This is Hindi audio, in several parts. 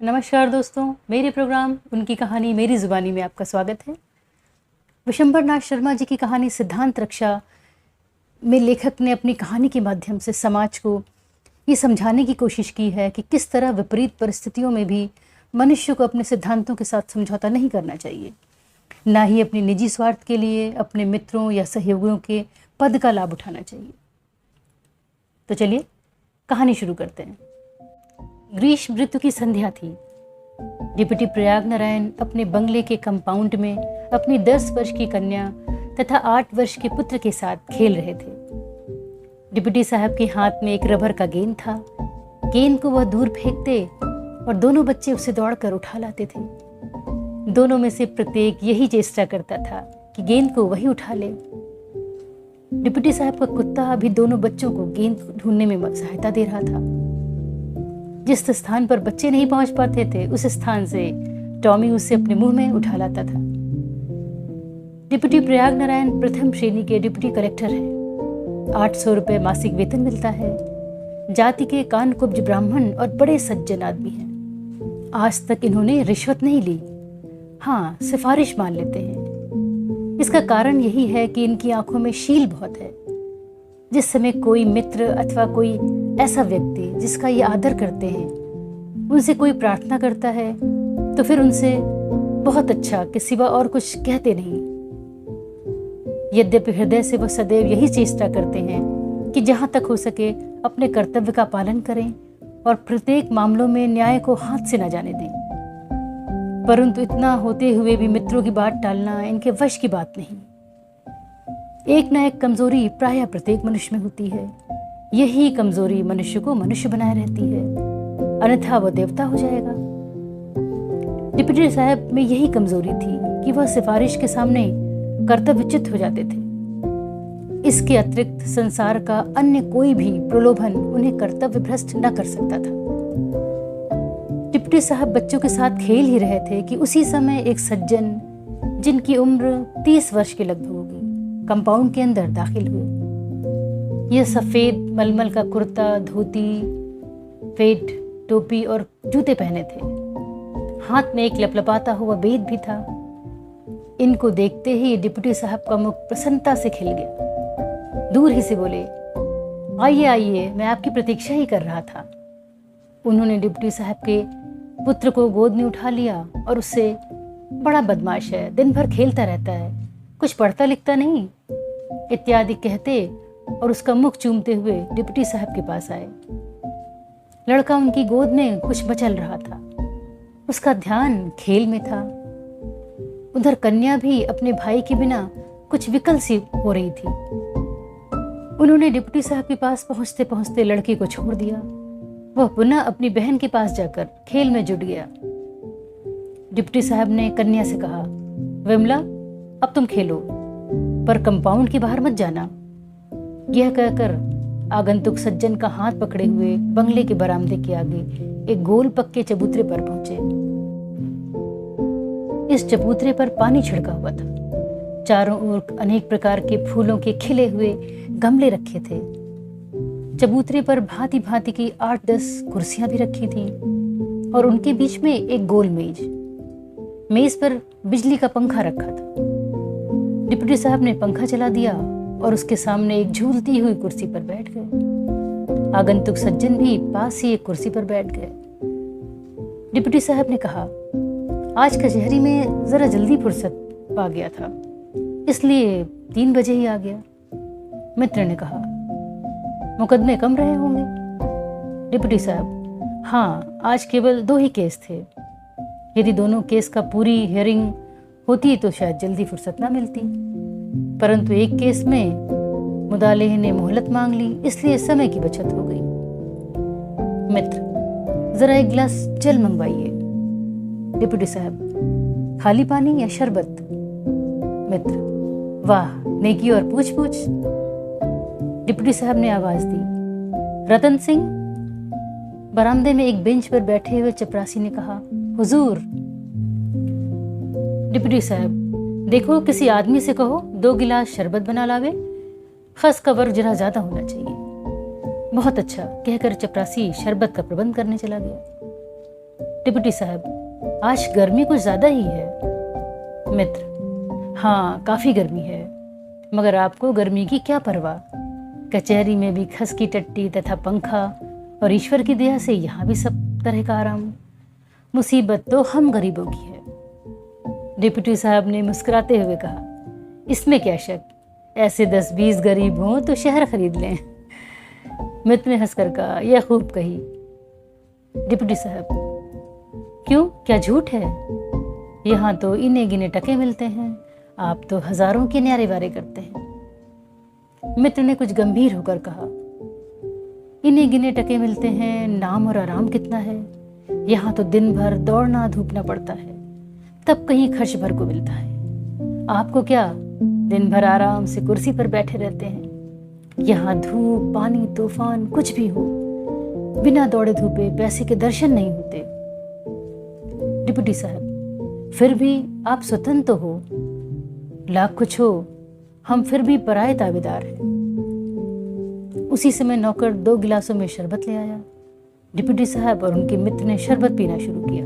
नमस्कार दोस्तों, मेरे प्रोग्राम उनकी कहानी मेरी ज़ुबानी में आपका स्वागत है। विशंबरनाथ शर्मा जी की कहानी सिद्धांत रक्षा में लेखक ने अपनी कहानी के माध्यम से समाज को ये समझाने की कोशिश की है कि किस तरह विपरीत परिस्थितियों में भी मनुष्य को अपने सिद्धांतों के साथ समझौता नहीं करना चाहिए, ना ही अपने निजी स्वार्थ के लिए अपने मित्रों या सहयोगियों के पद का लाभ उठाना चाहिए। तो चलिए कहानी शुरू करते हैं। ग्रीष्म ऋतु की संध्या थी। डिप्टी प्रयाग नारायण अपने बंगले के कंपाउंड में अपनी 10 वर्ष की कन्या तथा 8 वर्ष के पुत्र के साथ खेल रहे थे। डिप्टी साहब के हाथ में एक रबर का गेंद था। गेंद को वह दूर फेंकते और दोनों बच्चे उसे दौड़कर उठा लाते थे। दोनों में से प्रत्येक यही चेष्टा करता था कि गेंद को वही उठा ले। डिप्टी साहब का कुत्ता अभी दोनों बच्चों को गेंद ढूंढने में सहायता दे रहा था। जिस स्थान पर बच्चे नहीं पहुंच पाते थे उस स्थान से टॉमी उसे अपने मुंह में उठा लाता था। डिप्टी प्रयाग नारायण प्रथम श्रेणी के डिप्टी कलेक्टर हैं। 800 रुपये मासिक वेतन मिलता है। जाति के कानकुब्ज ब्राह्मण और बड़े सज्जन आदमी हैं। आज तक इन्होंने रिश्वत नहीं ली। हाँ, सिफारिश मान लेते हैं। इसका कारण यही है कि इनकी आंखों में शील बहुत है। जिस समय कोई मित्र अथवा कोई ऐसा व्यक्ति जिसका ये आदर करते हैं उनसे कोई प्रार्थना करता है तो फिर उनसे बहुत अच्छा के सिवा और कुछ कहते नहीं। यद्यपि हृदय से वह सदैव यही चेष्टा करते हैं कि जहां तक हो सके अपने कर्तव्य का पालन करें और प्रत्येक मामलों में न्याय को हाथ से न जाने दें। परंतु इतना होते हुए भी मित्रों की बात टालना इनके वश की बात नहीं। एक न एक कमजोरी प्रायः प्रत्येक मनुष्य में होती है। यही कमजोरी मनुष्य को मनुष्य बनाए रहती है, अन्यथा वह देवता हो जाएगा। डिप्टी साहब में यही कमजोरी थी कि वह सिफारिश के सामने कर्तव्यच्युत हो जाते थे। इसके अतिरिक्त संसार का अन्य कोई भी प्रलोभन उन्हें कर्तव्य भ्रष्ट न कर सकता था। डिप्टी साहब बच्चों के साथ खेल ही रहे थे कि उसी समय एक सज्जन जिनकी उम्र 30 वर्ष के लगभग होगी कंपाउंड के अंदर दाखिल हुए। यह सफ़ेद मलमल का कुर्ता, धोती, फेट, टोपी और जूते पहने थे। हाथ में एक लपलपाता हुआ बेद भी था। इनको देखते ही डिप्टी साहब का मुख प्रसन्नता से खिल गया। दूर ही से बोले, आइए आइए, मैं आपकी प्रतीक्षा ही कर रहा था। उन्होंने डिप्टी साहब के पुत्र को गोद में उठा लिया और उससे, बड़ा बदमाश है, दिन भर खेलता रहता है, कुछ पढ़ता लिखता नहीं, इत्यादि कहते और उसका मुख चूमते हुए डिप्टी साहब के पास आए। लड़का उनकी गोद में कुछ मचल रहा था। उसका ध्यान खेल में था। उधर कन्या भी अपने भाई के बिना कुछ विकल सी हो रही थी। उन्होंने डिप्टी साहब के पास पहुंचते पहुंचते लड़के को छोड़ दिया। वह पुनः अपनी बहन के पास जाकर खेल में जुट गया। डिप्टी साहब ने कन्या से कहा, विमला, अब तुम खेलो, पर कंपाउंड के बाहर मत जाना। यह कहकर आगंतुक सज्जन का हाथ पकड़े हुए बंगले के बरामदे के आगे एक गोल पक्के चबूतरे पर पहुंचे। इस चबूतरे पर पानी छिड़का हुआ था। चारों ओर अनेक प्रकार के फूलों के खिले हुए गमले रखे थे। चबूतरे पर भांति भांति की 8-10 कुर्सियां भी रखी थीं और उनके बीच में एक गोल मेज पर बिजली का पंखा रखा था। डिप्टी साहब ने पंखा चला दिया और उसके सामने एक झूलती हुई कुर्सी पर बैठ गए। आगंतुक सज्जन भी पास ही एक कुर्सी पर बैठ गए। डिप्टी साहब ने कहा, आज कचहरी में जरा जल्दी फुर्सत पा गया था, इसलिए 3 बजे ही आ गया। मित्र ने कहा, मुकदमे कम रहे होंगे? डिप्टी साहब, हाँ, आज केवल 2 ही केस थे। यदि दोनों केस का पूरी हियरिंग होती तो शायद जल्दी फुर्सत ना मिलती, परंतु एक केस में मुदालेह ने मोहलत मांग ली, इसलिए समय की बचत हो गई। मित्र, जरा एक गिलास जल मंगवाइए। डिप्टी साहब, खाली पानी या शरबत? मित्र, वाह, नेकी और पूछ पूछ। डिप्टी साहब ने आवाज दी, रतन सिंह। बरामदे में एक बेंच पर बैठे हुए चपरासी ने कहा, हुजूर। डिप्टी साहब, देखो, किसी आदमी से कहो 2 गिलास शरबत बना लावे, खस का वर्ग जरा ज्यादा होना चाहिए। बहुत अच्छा कहकर चपरासी शरबत का प्रबंध करने चला गया। डिप्टी साहब, आज गर्मी कुछ ज़्यादा ही है। मित्र, हाँ काफ़ी गर्मी है, मगर आपको गर्मी की क्या परवाह। कचहरी में भी खस की टट्टी तथा पंखा, और ईश्वर की दया से यहाँ भी सब तरह का आराम। मुसीबत तो हम गरीबों की है। डिप्टी साहब ने मुस्कुराते हुए कहा, इसमें क्या शक, ऐसे 10-20 गरीब हों तो शहर खरीद लें। मित्र ने हंसकर कहा, यह खूब कही। डिप्टी साहब, क्यों, क्या झूठ है? यहाँ तो इन्हें गिने टके मिलते हैं, आप तो हजारों के न्यारे वारे करते हैं। मित्र ने कुछ गंभीर होकर कहा, इन्हें गिने टके मिलते हैं, नाम और आराम कितना है। यहाँ तो दिन भर दौड़ना धूपना पड़ता है, तब कहीं खर्च भर को मिलता है। आपको क्या, दिन भर आराम से कुर्सी पर बैठे रहते हैं। यहाँ धूप पानी तूफान कुछ भी हो, बिना दौड़े धूपे पैसे के दर्शन नहीं होते। डिप्टी साहब, फिर भी आप स्वतंत्र हो, लाख कुछ हो, हम फिर भी पराये ताबेदार हैं। उसी समय नौकर 2 गिलासों में शरबत ले आया। डिप्टी साहब और उनके मित्र ने शरबत पीना शुरू किया।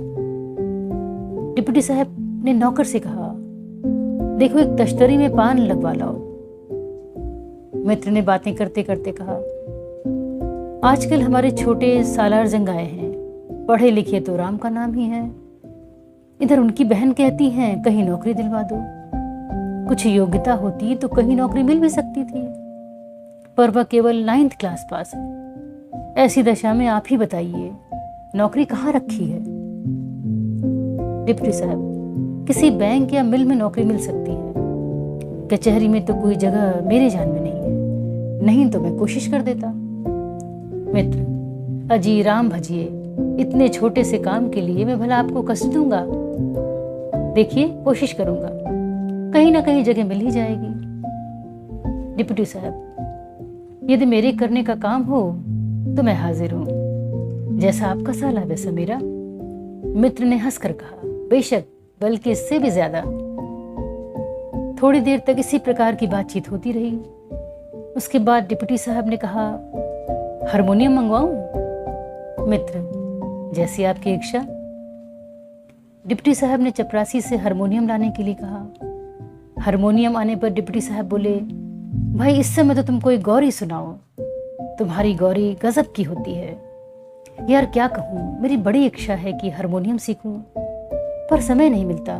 डिप्टी साहब ने नौकर से कहा, देखो एक तश्तरी में पान लगवा लाओ। मित्र ने बातें करते करते कहा, आजकल हमारे छोटे सालार जंग आए हैं, पढ़े लिखे तो राम का नाम ही है। इधर उनकी बहन कहती हैं कहीं नौकरी दिलवा दो, कुछ योग्यता होती तो कहीं नौकरी मिल भी सकती थी, पर वह केवल 9th क्लास पास है। ऐसी दशा में आप ही बताइए, नौकरी कहाँ रखी है? डिप्टी साहब, किसी बैंक या मिल में नौकरी मिल सकती है, कचहरी में तो कोई जगह मेरे जान में नहीं है, नहीं तो मैं कोशिश कर देता। मित्र, अजी राम भजिए, इतने छोटे से काम के लिए मैं भला आपको कष्ट दूंगा? देखिए कोशिश करूंगा, कहीं ना कहीं जगह मिल ही जाएगी। डिप्टी साहब, यदि मेरे करने का काम हो तो मैं हाजिर हूं, जैसा आपका साला वैसा मेरा। मित्र ने हंसकर कहा, बेशक, बल्कि इससे भी ज्यादा। थोड़ी देर तक इसी प्रकार की बातचीत होती रही। उसके बाद डिप्टी साहब ने कहा, हारमोनियम मंगवाऊं? मित्र, जैसी आपकी इच्छा। डिप्टी साहब ने चपरासी से हारमोनियम लाने के लिए कहा। हारमोनियम आने पर डिप्टी साहब बोले, भाई इस समय तो तुम कोई गौरी सुनाओ, तुम्हारी गौरी गजब की होती है। यार क्या कहूँ, मेरी बड़ी इच्छा है कि हारमोनियम सीखूं, पर समय नहीं मिलता,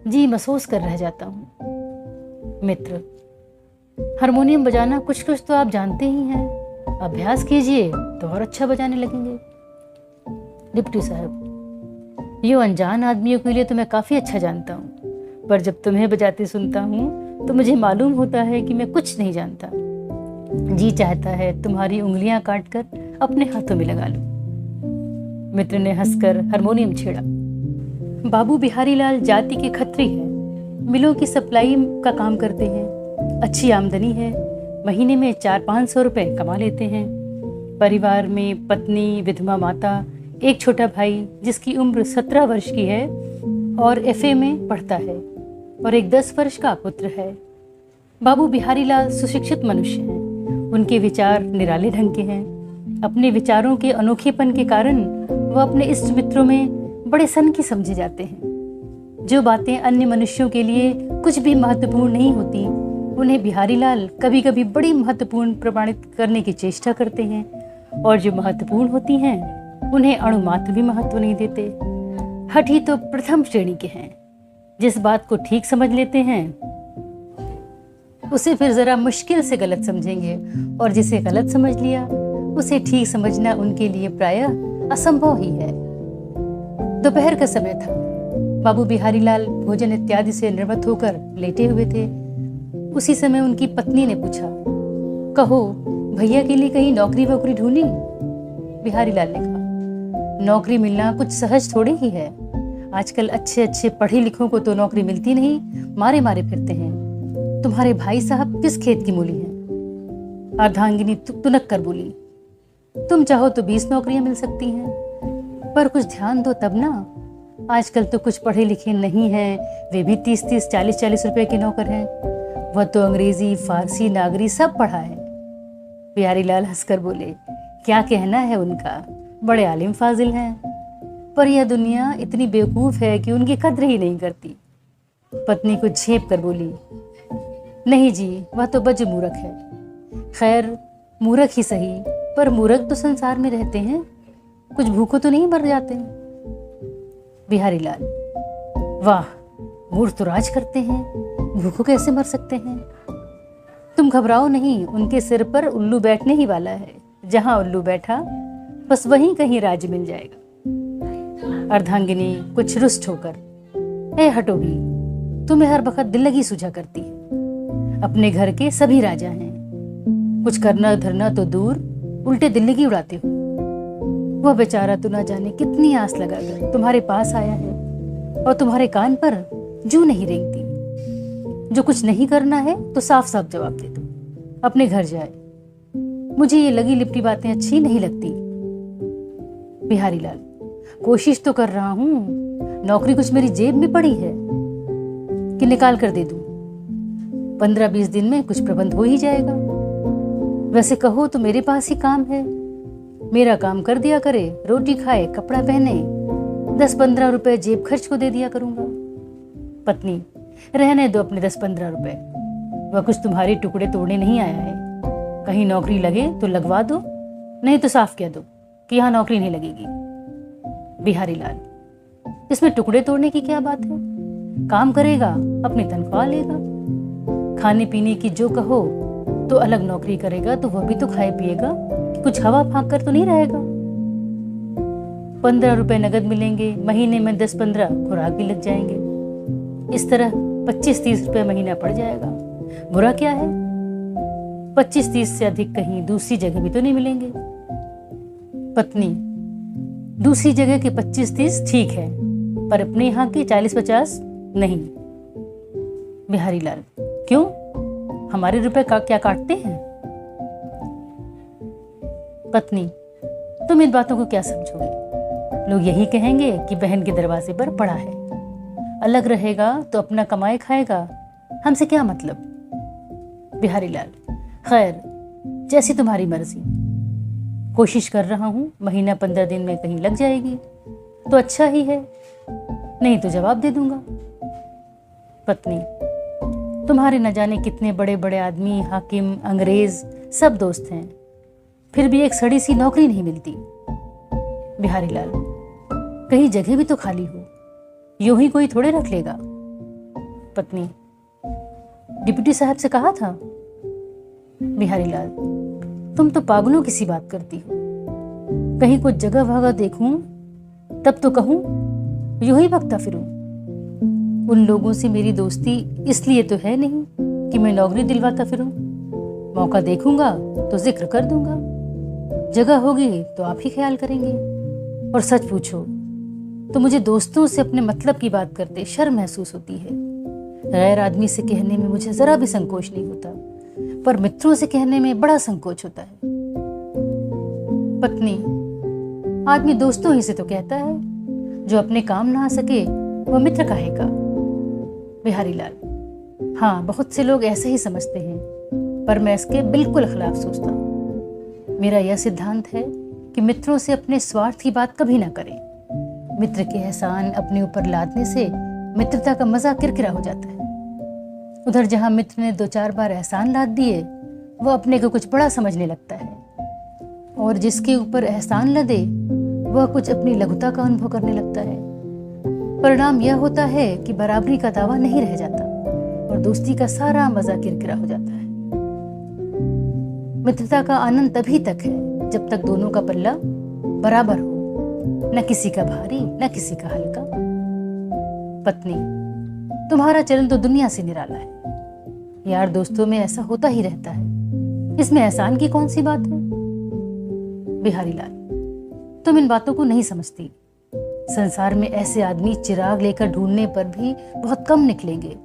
जी महसूस कर रह जाता हूँ। मित्र, हारमोनियम बजाना कुछ कुछ तो आप जानते ही हैं, अभ्यास कीजिए तो और अच्छा बजाने लगेंगे। डिप्टी साहब, ये अनजान आदमियों के लिए तो मैं काफ़ी अच्छा जानता हूँ, पर जब तुम्हें बजाते सुनता हूँ तो मुझे मालूम होता है कि मैं कुछ नहीं जानता। जी चाहता है तुम्हारी उंगलियां काटकर अपने हाथों में लगा लूं। मित्र ने हंसकर हारमोनियम छेड़ा। बाबू बिहारी लाल जाति के खत्री हैं, मिलों की सप्लाई का काम करते हैं, अच्छी आमदनी है, महीने में 400-500 रुपए कमा लेते हैं। परिवार में पत्नी, विधवा माता, एक छोटा भाई जिसकी उम्र 17 वर्ष की है और FA में पढ़ता है, और एक 10 वर्ष का पुत्र है। बाबू बिहारी लाल सुशिक्षित मनुष्य हैं, उनके विचार निराले ढंग के हैं। अपने विचारों के अनोखेपन के कारण वह अपने इष्ट मित्रों में बड़े सन की समझे जाते हैं। जो बातें अन्य मनुष्यों के लिए कुछ भी महत्वपूर्ण नहीं होती, उन्हें बिहारी लाल कभी कभी बड़ी महत्वपूर्ण प्रमाणित करने की चेष्टा करते हैं, और जो महत्वपूर्ण होती हैं उन्हें अणुमात्र भी महत्व नहीं देते। हठी तो प्रथम श्रेणी के हैं, जिस बात को ठीक समझ लेते हैं उसे फिर जरा मुश्किल से गलत समझेंगे, और जिसे गलत समझ लिया उसे ठीक समझना उनके लिए प्रायः असंभव ही है। दोपहर का समय था। बाबू बिहारी लाल भोजन इत्यादि से निवृत्त होकर लेटे हुए थे। उसी समय उनकी पत्नी ने पूछा, कहो भैया के लिए कहीं नौकरी वोकरी ढूंढी? बिहारी लाल ने कहा, नौकरी मिलना कुछ सहज थोड़ी ही है, आजकल अच्छे अच्छे पढ़े लिखों को तो नौकरी मिलती नहीं, मारे मारे फिरते हैं। तुम्हारे भाई साहब किस खेत की मूली हैं? अर्धांगिनी तुनक कर बोली, तुम चाहो तो 20 नौकरियां मिल सकती हैं, पर कुछ ध्यान दो तब ना, आजकल तो कुछ पढ़े लिखे नहीं हैं, वे भी 30-30, 40-40 रुपए के नौकर हैं। वह तो अंग्रेजी, फारसी, नागरी सब पढ़ा है। बिहारी लाल हंसकर बोले, क्या कहना है उनका, बड़े आलिम फाजिल हैं, पर यह दुनिया इतनी बेवकूफ़ है कि उनकी कद्र ही नहीं करती। पत्नी को झेप कर बोली, नहीं जी, वह तो बज मूर्ख है। खैर, मूर्ख ही सही, पर मूर्ख तो संसार में रहते हैं, कुछ भूखों तो नहीं मर जाते। बिहारी लाल, वाह, मूर्ख तो राज करते हैं, भूखों कैसे मर सकते हैं। तुम घबराओ नहीं, उनके सिर पर उल्लू बैठने ही वाला है। जहां उल्लू बैठा बस वहीं कहीं राज मिल जाएगा। अर्धांगिनी कुछ रुष्ट होकर, ए हटोगी, तुम्हें हर वक्त दिल लगी सूझा करती है। अपने घर के सभी राजा हैं, कुछ करना धरना तो दूर, उल्टे दिल लगी उड़ाते हो। वह बेचारा तो ना जाने कितनी आस लगाकर तुम्हारे पास आया है, और तुम्हारे कान पर जू नहीं रेंगती। जो कुछ नहीं करना है तो साफ साफ जवाब दे दो, अपने घर जाए। मुझे ये लगी लिपटी बातें अच्छी नहीं लगती। बिहारी लाल, कोशिश तो कर रहा हूं, नौकरी कुछ मेरी जेब में पड़ी है कि निकाल कर दे दूं। 15-20 दिन में कुछ प्रबंध हो ही जाएगा। वैसे कहो तो मेरे पास ही काम है, मेरा काम कर दिया करे, रोटी खाए, कपड़ा पहने, 10-15 रुपए जेब खर्च को दे दिया करूंगा। पत्नी, रहने दो अपने 10-15 रुपए, वह कुछ तुम्हारे टुकड़े तोड़ने नहीं आया है। कहीं नौकरी लगे तो लगवा दो, नहीं तो साफ कह दो कि यहाँ नौकरी नहीं लगेगी। बिहारी लाल, इसमें टुकड़े तोड़ने की क्या बात है? काम करेगा, अपनी तनख्वाह लेगा। खाने पीने की जो कहो तो अलग नौकरी करेगा तो वह भी तो खाए पिएगा, कि कुछ हवा फाँक कर तो नहीं रहेगा। 15 रुपए नगद मिलेंगे, महीने में 10-15 खुराक भी लग जाएंगे। इस तरह 25-30 रुपए महीना पड़ जाएगा। बुरा क्या है? 25-30 से अधिक कहीं दूसरी जगह भी तो नहीं मिलेंगे। पत्नी, दूसरी जगह के 25-30 ठीक है, पर अपने यहाँ के 40-50 नहीं। बिहारी लाल, क्यों? हमारे रुपए का क्या काटते हैं? पत्नी, तुम इन बातों को क्या समझोगे? लोग यही कहेंगे कि बहन के दरवाजे पर पड़ा है, अलग रहेगा तो अपना कमाए खाएगा, हमसे क्या मतलब। बिहारी लाल, खैर, जैसी तुम्हारी मर्जी। कोशिश कर रहा हूं, महीना 15 दिन में कहीं लग जाएगी तो अच्छा ही है, नहीं तो जवाब दे दूंगा। पत्नी, तुम्हारे न जाने कितने बड़े बड़े आदमी, हाकिम, अंग्रेज सब दोस्त हैं, फिर भी एक सड़ी सी नौकरी नहीं मिलती। बिहारी लाल, कहीं जगह भी तो खाली हो, यूं ही कोई थोड़े रख लेगा। पत्नी, डिप्टी साहब से कहा था। बिहारी लाल, तुम तो पागलों की सी बात करती हो। कहीं कुछ जगह वगह देखूं तब तो कहूं, यूं ही भगता फिरूं। उन लोगों से मेरी दोस्ती इसलिए तो है नहीं कि मैं नौकरी दिलवाता फिरूं। मौका देखूंगा तो जिक्र कर दूंगा, जगह होगी तो आप ही ख्याल करेंगे। और सच पूछो तो मुझे दोस्तों से अपने मतलब की बात करते शर्म महसूस होती है। गैर आदमी से कहने में मुझे जरा भी संकोच नहीं होता, पर मित्रों से कहने में बड़ा संकोच होता है। पत्नी, आदमी दोस्तों ही से तो कहता है, जो अपने काम ना आ सके वह मित्र कहेगा। बिहारी लाल, हाँ, बहुत से लोग ऐसे ही समझते हैं, पर मैं इसके बिल्कुल खिलाफ सोचता हूँ। मेरा यह सिद्धांत है कि मित्रों से अपने स्वार्थ की बात कभी ना करें। मित्र के एहसान अपने ऊपर लादने से मित्रता का मजा किरकिरा हो जाता है। उधर जहां मित्र ने 2-4 बार एहसान लाद दिए, वह अपने को कुछ बड़ा समझने लगता है, और जिसके ऊपर एहसान लदे वह कुछ अपनी लघुता का अनुभव करने लगता है। परिणाम यह होता है कि बराबरी का दावा नहीं रह जाता और दोस्ती का सारा मजा किरकिरा हो जाता है। मित्रता का आनंद तभी तक है जब तक दोनों का पल्ला बराबर हो, न किसी का भारी न किसी का हल्का। पत्नी, तुम्हारा चलन तो दुनिया से निराला है। यार दोस्तों में ऐसा होता ही रहता है, इसमें एहसान की कौन सी बात है। बिहारी लाल, तुम इन बातों को नहीं समझती। संसार में ऐसे आदमी चिराग लेकर ढूंढने पर भी बहुत कम निकलेंगे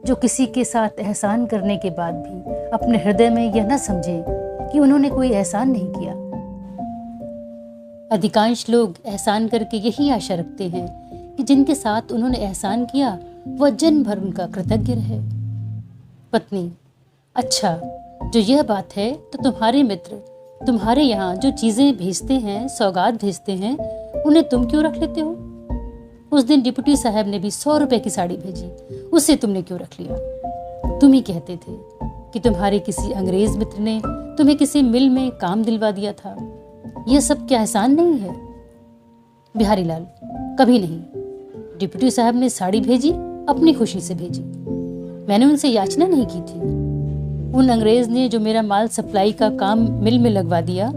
जो किसी के साथ एहसान करने के बाद भी अपने हृदय में यह न समझे कि उन्होंने कोई एहसान नहीं किया। अधिकांश लोग एहसान करके यही आशा रखते हैं कि जिनके साथ उन्होंने एहसान किया वह जन्म भर उनका कृतज्ञ रहे। पत्नी, अच्छा, जो यह बात है तो तुम्हारे मित्र तुम्हारे यहाँ जो चीज़ें भेजते हैं, सौगात भेजते हैं, उन्हें तुम क्यों रख लेते हो? उस दिन डिप्टी साहब ने भी 100 रुपए की साड़ी भेजी, उसे तुमने क्यों रख लिया? तुम ही कहते थे कि तुम्हारे किसी अंग्रेज मित्र ने तुम्हें किसी मिल में काम दिलवा दिया था। यह सब क्या एहसान नहीं है? बिहारी लाल, कभी नहीं। डिप्टी साहब ने साड़ी भेजी, अपनी खुशी से भेजी। मैंने उनसे याचना नहीं की थी। उन अंग्रेज ने जो मेरा माल सप्लाई का काम मिल में लगवा दिया,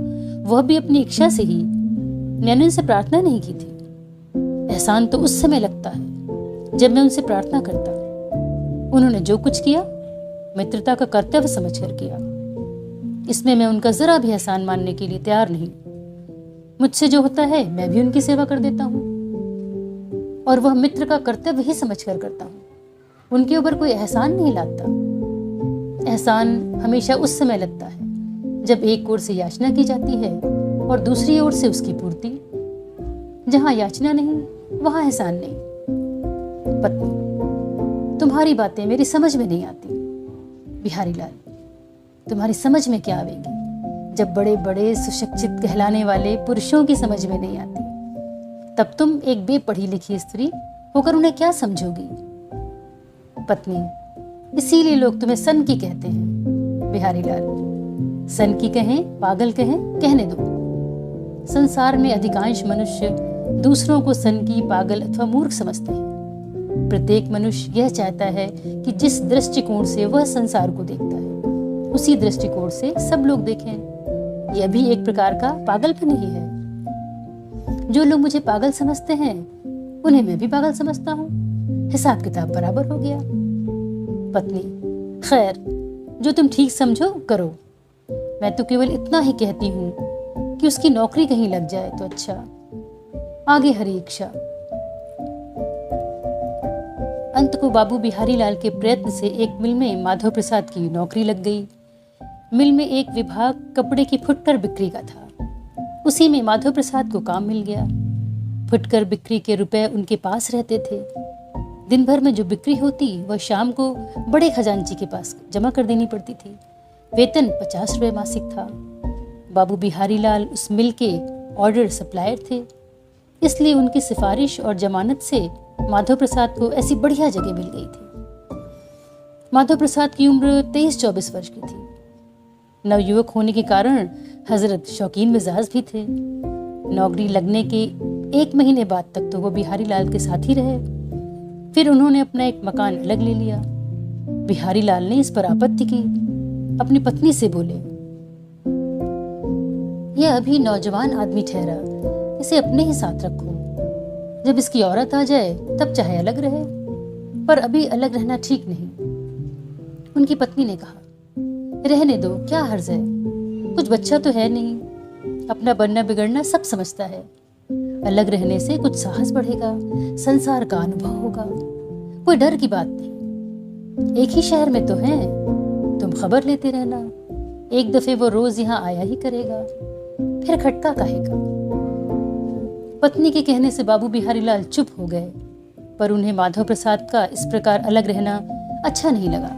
वह भी अपनी इच्छा से ही। मैंने उनसे प्रार्थना नहीं की थी। एहसान तो उस समय लगता है जब मैं उनसे प्रार्थना करता। उन्होंने जो कुछ किया मित्रता का कर्तव्य समझकर किया। इसमें मैं उनका जरा भी एहसान मानने के लिए तैयार नहीं। मुझसे जो होता है मैं भी उनकी सेवा कर देता हूँ, और वह मित्र का कर्तव्य ही समझकर करता हूँ। उनके ऊपर कोई एहसान नहीं लाता। एहसान हमेशा उस समय लगता है जब एक ओर से याचना की जाती है और दूसरी ओर से उसकी पूर्ति। जहां याचना नहीं वहां एहसान नहीं। पत्नी, तुम्हारी बातें मेरी समझ में नहीं आती। बिहारी लाल, तुम्हारी समझ में क्या आवेगी जब बड़े बड़े सुशिक्षित कहलाने वाले पुरुषों की समझ में नहीं आती? तब तुम एक बेपढ़ी लिखी स्त्री होकर उन्हें क्या समझोगी? पत्नी, इसीलिए लोग तुम्हें सन की कहते हैं। बिहारी लाल, सन की कहें, पागल कहें, कहने दो। संसार में अधिकांश मनुष्य दूसरों को सन की, पागल अथवा मूर्ख समझते हैं। प्रत्येक मनुष्य यह चाहता है कि जिस दृष्टिकोण से वह संसार को देखता है उसी दृष्टिकोण से सब लोग देखें। यह भी एक प्रकार का पागलपन ही है। जो लोग मुझे पागल समझते हैं उन्हें मैं भी पागल समझता हूँ। हिसाब किताब बराबर हो गया। पत्नी, खैर, जो तुम ठीक समझो करो। मैं तो केवल इतना ही कहती हूँ कि उसकी नौकरी कहीं लग जाए तो अच्छा। आगे हरी इच्छा। अंत को बाबू बिहारी लाल के प्रयत्न से एक मिल में माधव प्रसाद की नौकरी लग गई। मिल में एक विभाग कपड़े की फुटकर बिक्री का था। उसी में माधव प्रसाद को काम मिल गया। फुटकर बिक्री के रुपए उनके पास रहते थे। दिन भर में जो बिक्री होती वह शाम को बड़े खजांची के पास जमा कर देनी पड़ती थी। वेतन 50 रुपये मासिक था। बाबू बिहारी लाल उस मिल के ऑर्डर सप्लायर थे, इसलिए उनकी सिफारिश और जमानत से माधव प्रसाद को ऐसी बढ़िया जगह मिल गई थी। माधव प्रसाद की उम्र 23-24 वर्ष की थी। नवयुवक होने के कारण हजरत शौकीन मिजाज भी थे। नौकरी लगने के 1 महीने बाद तक तो वो बिहारी लाल के साथ ही रहे। फिर उन्होंने अपना एक मकान अलग ले लिया। बिहारी लाल ने इस पर आपत्ति की। अपनी पत्नी से बोले, यह अभी नौजवान आदमी ठहरा, इसे अपने ही साथ रखो। जब इसकी औरत आ जाए तब चाहे अलग रहे, पर अभी अलग रहना ठीक नहीं। उनकी पत्नी ने कहा, रहने दो, क्या हर्ज है, कुछ बच्चा तो है नहीं, अपना बनना बिगड़ना सब समझता है। अलग रहने से कुछ साहस बढ़ेगा, संसार का अनुभव होगा, कोई डर की बात नहीं। एक ही शहर में तो हैं, तुम खबर लेते रहना। एक दफे वो रोज यहाँ आया ही करेगा, फिर खटका काहे का। पत्नी के कहने से बाबू बिहारी लाल चुप हो गए, पर उन्हें माधव प्रसाद का इस प्रकार अलग रहना अच्छा नहीं लगा।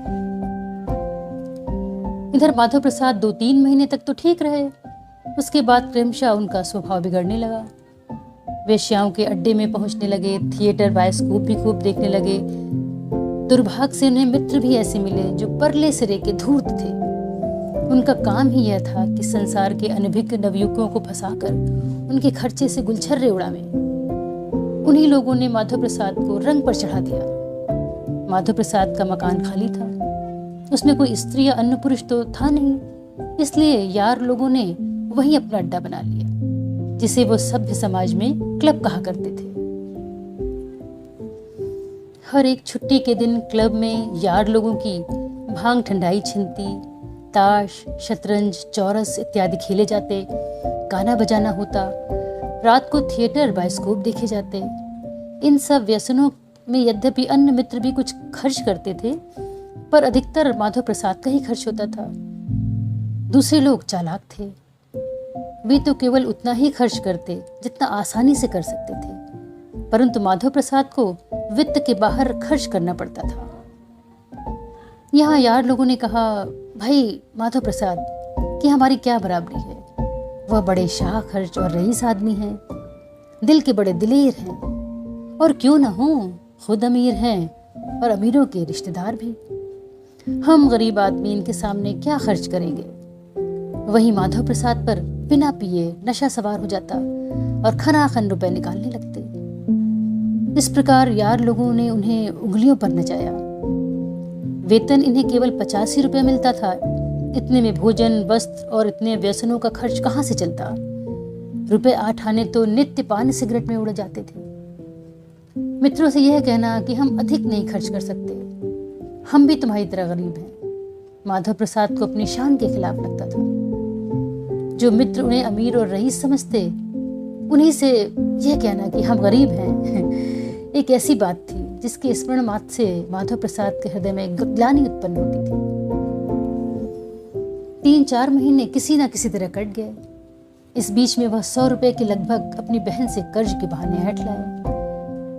इधर माधव प्रसाद 2-3 महीने तक तो ठीक रहे। उसके बाद क्रमशः उनका स्वभाव बिगड़ने लगा। वेश्याओं के अड्डे में पहुंचने लगे, थिएटर बायोस्कोप भी खूब देखने लगे। दुर्भाग्य से उन्हें मित्र भी ऐसे मिले जो परले सिरे के धूर्त थे। उनका काम ही यह था कि संसार के अनभिज्ञ नवयुवकों को फंसाकर उनके खर्चे से गुलछर्रे उड़ावे। उन्हीं लोगों ने माधव प्रसाद को रंग पर चढ़ा दिया। माधव प्रसाद का मकान खाली था, उसमें कोई स्त्री या अन्य पुरुष तो था नहीं, इसलिए यार लोगों ने वहीं अपना अड्डा बना लिया, जिसे वो सभ्य समाज में क्लब कहा करते थे। हर एक छुट्टी के दिन क्लब में यार लोगों की भांग ठंडाई छिनती, ताश, शतरंज, चौरस इत्यादि खेले जाते, गाना बजाना होता, रात को थिएटर बायोस्कोप देखे जाते। इन सब व्यसनों में यद्यपि अन्य मित्र भी कुछ खर्च करते थे, पर अधिकतर माधव प्रसाद का ही खर्च होता था। दूसरे लोग चालाक थे, वे तो केवल उतना ही खर्च करते जितना आसानी से कर सकते थे, परंतु माधव प्रसाद को वित्त के बाहर खर्च करना पड़ता था। यहाँ यार लोगों ने कहा, भाई माधव प्रसाद कि हमारी क्या बराबरी है, वह बड़े शाह खर्च और रईस आदमी हैं, दिल के बड़े दिलेर हैं, और क्यों ना हो, खुद अमीर हैं और अमीरों के रिश्तेदार भी। हम गरीब आदमी इनके सामने क्या खर्च करेंगे। वहीं माधव प्रसाद पर बिना पिए नशा सवार हो जाता और खनाखन रुपए निकालने लगते। इस प्रकार यार लोगों ने उन्हें उंगलियों पर नचाया। वेतन इन्हें केवल 85 रुपये मिलता था। इतने में भोजन, वस्त्र और इतने व्यसनों का खर्च कहाँ से चलता। रुपए 8 आने तो नित्य पान सिगरेट में उड़ जाते थे। मित्रों से यह कहना कि हम अधिक नहीं खर्च कर सकते, हम भी तुम्हारी तरह गरीब हैं, माधव प्रसाद को अपनी शान के खिलाफ लगता था। जो मित्र उन्हें अमीर और रईस समझते, उन्हीं से यह कहना कि हम गरीब हैं एक ऐसी बात थी जिसके स्मरण मात्र से माधव प्रसाद के हृदय में ग्लानि उत्पन्न होती थी। 3-4 महीने किसी न किसी तरह कट गए। इस बीच में वह 100 रुपए के लगभग अपनी बहन से कर्ज के बहाने हट लाए,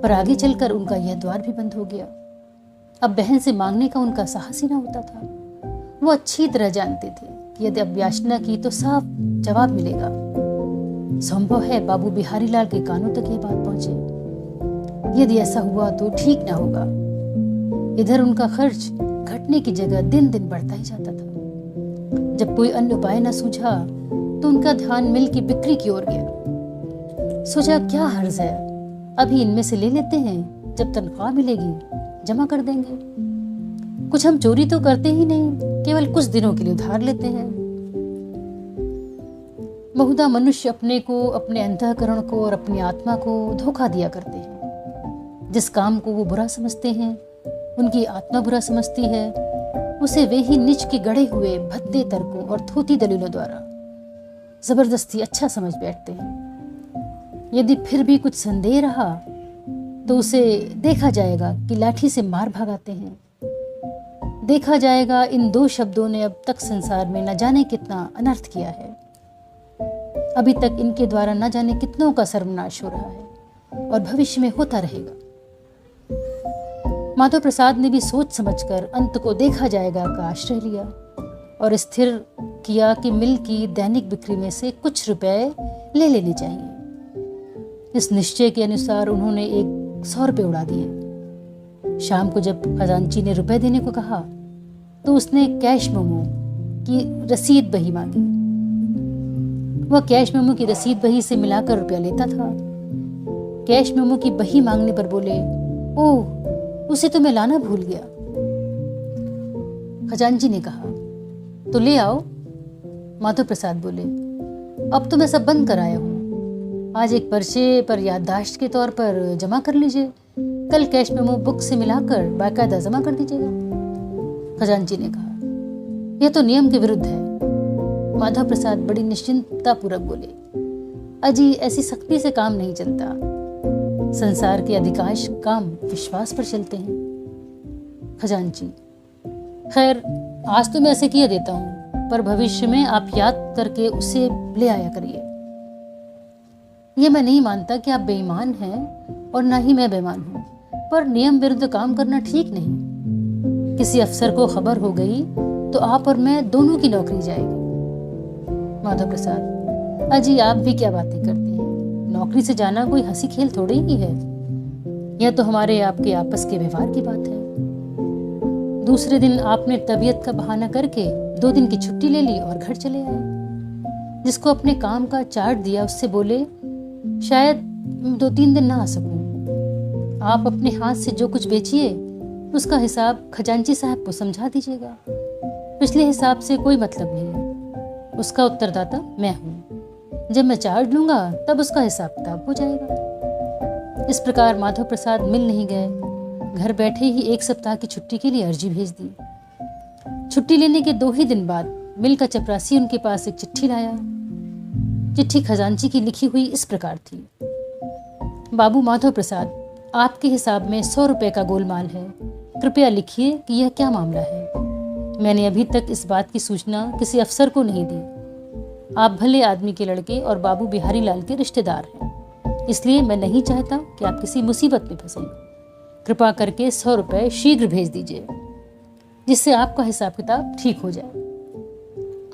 पर आगे चलकर उनका यह द्वार भी बंद हो गया। अब बहन से मांगने का उनका साहस ही न होता था। वो अच्छी तरह जानते थे कि यदि अब याचना की तो साफ जवाब मिलेगा। संभव है बाबू बिहारी लाल के कानों तक ये बात पहुंचे। यदि ऐसा हुआ तो ठीक ना होगा। इधर उनका खर्च घटने की जगह दिन दिन बढ़ता ही जाता था। जब कोई अन्य उपाय न सूझा तो उनका ध्यान मिल की बिक्री की ओर गया। सोचा क्या हर्ज है, अभी इनमें से ले लेते हैं, जब तनख्वाह मिलेगी जमा कर देंगे। कुछ हम चोरी तो करते ही नहीं, केवल कुछ दिनों के लिए उधार लेते हैं। बहुधा मनुष्य अपने को, अपने अंतःकरण को और अपनी आत्मा को धोखा दिया करते हैं। जिस काम को वो बुरा समझते हैं, उनकी आत्मा बुरा समझती है, उसे वे ही निज के गढ़े हुए भद्दे तर्कों और थोती दलीलों द्वारा जबरदस्ती अच्छा समझ बैठते हैं। यदि फिर भी कुछ संदेह रहा तो उसे देखा जाएगा कि लाठी से मार भगाते हैं। देखा जाएगा इन 2 शब्दों ने अब तक संसार में न जाने कितना अनर्थ किया है। अभी तक इनके द्वारा न जाने कितनों का सर्वनाश हो रहा है और भविष्य में होता रहेगा। माधव प्रसाद ने भी सोच समझकर अंत को देखा जाएगा का आश्रय लिया और स्थिर किया कि मिल की दैनिक बिक्री में से कुछ रुपए ले लेने चाहिए। इस निश्चय के अनुसार उन्होंने 100 रुपये उड़ा दिए। शाम को जब खजांची ने रुपए देने को कहा तो उसने कैश मेमो की रसीद बही मांगी। वह कैश मेमो की रसीद बही से मिलाकर रुपया लेता था। कैश मेमो की बही मांगने पर बोले, ओह, उसे तो मैं लाना भूल गया। खजांची ने कहा, तो ले आओ। माधव प्रसाद बोले, अब तो मैं सब बंद कराया हूँ, आज एक पर्चे पर याददाश्त के तौर पर जमा कर लीजिए, कल कैश मेमो बुक से मिलाकर बाकायदा जमा कर दीजिएगा। खजांची ने कहा, यह तो नियम के विरुद्ध है। माधव प्रसाद बड़ी निश्चिंतता पूर्वक बोले, अजी ऐसी सख्ती से काम नहीं चलता। संसार के अधिकांश काम विश्वास पर चलते हैं। खजांची, खैर आज तो मैं ऐसे किया देता हूँ, पर भविष्य में आप याद करके उसे ले आया करिए। ये मैं नहीं मानता कि आप बेईमान हैं और ना ही मैं बेईमान हूँ, पर नियम विरुद्ध काम करना ठीक नहीं। किसी अफसर को खबर हो गई तो आप और मैं दोनों की नौकरी जाएगी। माधव प्रसाद, अजी आप भी क्या बातें करती हैं, नौकरी से जाना कोई हंसी खेल थोड़ी ही है। यह तो हमारे आपके आपस के व्यवहार की बात है। दूसरे दिन आपने तबीयत का बहाना करके 2 दिन की छुट्टी ले ली और घर चले आए। जिसको अपने काम का चार्ट दिया उससे बोले, शायद 2-3 दिन ना आ सकूं, आप अपने हाथ से जो कुछ बेचिए उसका हिसाब खजांची साहब को समझा दीजिएगा। पिछले हिसाब से कोई मतलब नहीं है, उसका उत्तरदाता मैं हूँ। जब मैं चार्ज लूंगा तब उसका हिसाब किताब हो जाएगा। इस प्रकार माधव प्रसाद मिल नहीं गए। घर बैठे ही 1 सप्ताह की छुट्टी के लिए अर्जी भेज दी। छुट्टी लेने के 2 ही दिन बाद मिल का चपरासी उनके पास एक चिट्ठी लाया। चिट्ठी खजांची की लिखी हुई इस प्रकार थी, बाबू माधव प्रसाद, आपके हिसाब में 100 रुपये का गोलमाल है, कृपया लिखिए कि यह क्या मामला है। मैंने अभी तक इस बात की सूचना किसी अफसर को नहीं दी। आप भले आदमी के लड़के और बाबू बिहारी लाल के रिश्तेदार हैं, इसलिए मैं नहीं चाहता कि आप किसी मुसीबत में फंसें। कृपा करके 100 रुपये शीघ्र भेज दीजिए, जिससे आपका हिसाब किताब ठीक हो जाए।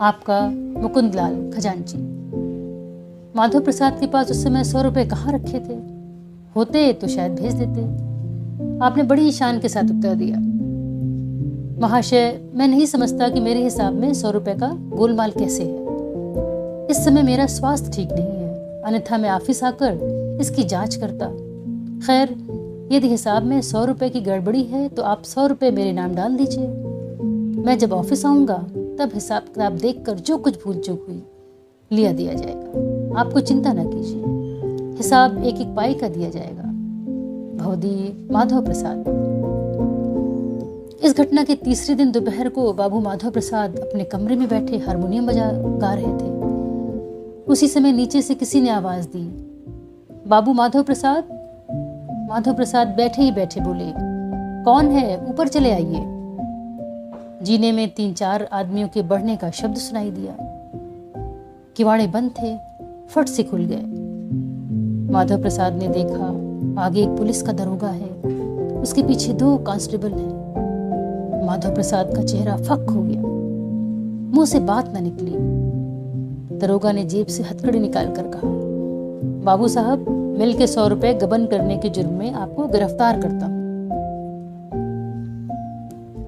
आपका मुकुंदलाल खजांची। माधव प्रसाद के पास उस समय 100 रुपये कहाँ रखे थे? होते तो शायद भेज देते। आपने बड़ी शान के साथ उत्तर दिया, महाशय, मैं नहीं समझता कि मेरे हिसाब में 100 रुपये का गोलमाल कैसे है। इस समय मेरा स्वास्थ्य ठीक नहीं है, अन्यथा मैं ऑफिस आकर इसकी जांच करता। खैर, यदि हिसाब में 100 रुपये की गड़बड़ी है तो आप 100 रुपये मेरे नाम डाल दीजिए। मैं जब ऑफिस आऊँगा तब हिसाब किताब देखकर जो कुछ भूल चूक हुई लिया दिया जाएगा। आपको चिंता न कीजिए, हिसाब एक एक पाई का दिया जाएगा। भवदीय माधव प्रसाद। इस घटना के तीसरे दिन दोपहर को बाबू माधव प्रसाद अपने कमरे में बैठे हारमोनियम गा रहे थे। उसी समय नीचे से किसी ने आवाज दी, बाबू माधव प्रसाद। माधव प्रसाद बैठे ही बैठे बोले, कौन है, ऊपर चले आइए। जीने में 3-4 आदमियों के बढ़ने का शब्द सुनाई दिया। किवाड़े बंद थे, फट से खुल गए। माधव प्रसाद ने देखा, आगे एक पुलिस का दरोगा है, उसके पीछे 2 कांस्टेबल हैं। माधव प्रसाद का चेहरा फक हो गया, मुंह से बात न निकली। दरोगा ने जेब से हथकड़ी निकाल कर कहा, बाबू साहब, मिल के 100 रुपए गबन करने के जुर्म में आपको गिरफ्तार करता हूं।